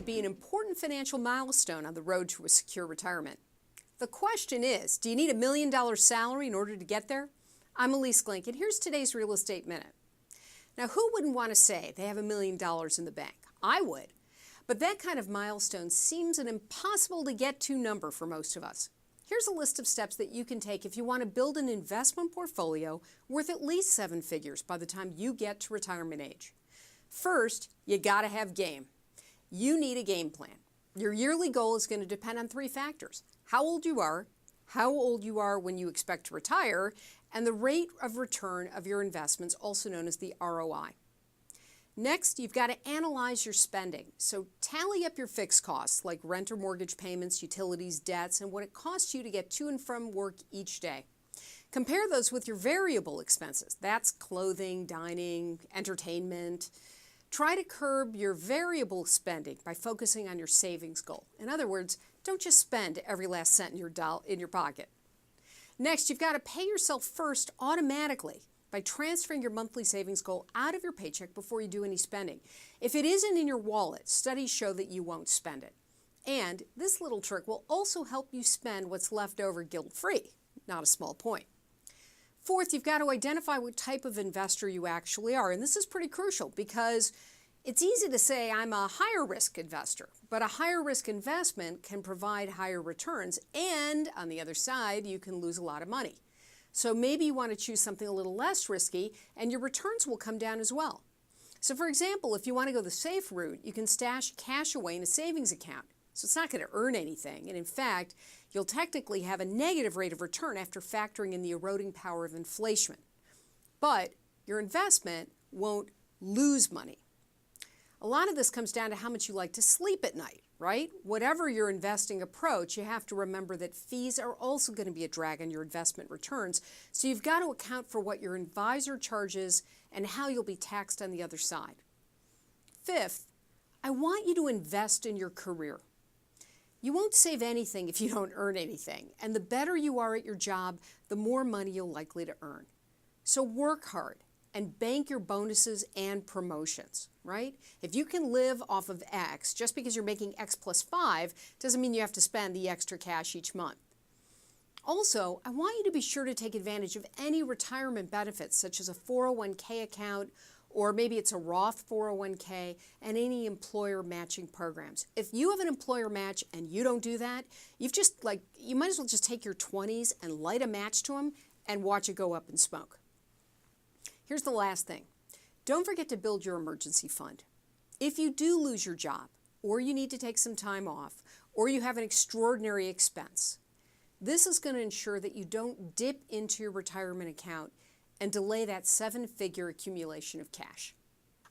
to be an important financial milestone on the road to a secure retirement. The question is, do you need $1 million salary in order to get there? I'm Elise Glink, and here's today's Real Estate Minute. Now, who wouldn't want to say they have $1 million in the bank? I would. But that kind of milestone seems an impossible to get to number for most of us. Here's a list of steps that you can take if you want to build an investment portfolio worth at least 7 figures by the time you get to retirement age. First, you gotta have game. You need a game plan. Your yearly goal is going to depend on 3 factors: how old you are when you expect to retire, and the rate of return of your investments, also known as the ROI. Next, you've got to analyze your spending. So tally up your fixed costs like rent or mortgage payments, utilities, debts, and what it costs you to get to and from work each day. Compare those with your variable expenses. That's clothing, dining, entertainment. Try to curb your variable spending by focusing on your savings goal. In other words, don't just spend every last cent in your pocket. Next, you've got to pay yourself first automatically by transferring your monthly savings goal out of your paycheck before you do any spending. If it isn't in your wallet, studies show that you won't spend it. And this little trick will also help you spend what's left over guilt-free, not a small point. Fourth, you've got to identify what type of investor you actually are. And this is pretty crucial because it's easy to say I'm a higher risk investor, but a higher risk investment can provide higher returns. And on the other side, you can lose a lot of money. So maybe you want to choose something a little less risky and your returns will come down as well. So for example, if you want to go the safe route, you can stash cash away in a savings account. So it's not going to earn anything. And in fact, you'll technically have a negative rate of return after factoring in the eroding power of inflation. But your investment won't lose money. A lot of this comes down to how much you like to sleep at night, right? Whatever your investing approach, you have to remember that fees are also going to be a drag on your investment returns. So you've got to account for what your advisor charges and how you'll be taxed on the other side. Fifth, I want you to invest in your career. You won't save anything if you don't earn anything. And the better you are at your job, the more money you're likely to earn. So work hard and bank your bonuses and promotions, right? If you can live off of X, just because you're making X plus 5, doesn't mean you have to spend the extra cash each month. Also, I want you to be sure to take advantage of any retirement benefits, such as a 401k account, or maybe it's a Roth 401k, and any employer matching programs. If you have an employer match and you don't do that, you might as well just take your 20s and light a match to them and watch it go up in smoke. Here's the last thing. Don't forget to build your emergency fund. If you do lose your job, or you need to take some time off, or you have an extraordinary expense, this is going to ensure that you don't dip into your retirement account and delay that 7-figure accumulation of cash.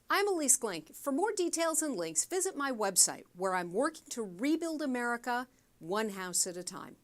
I'm Elise Glink. For more details and links, visit my website where I'm working to rebuild America one house at a time.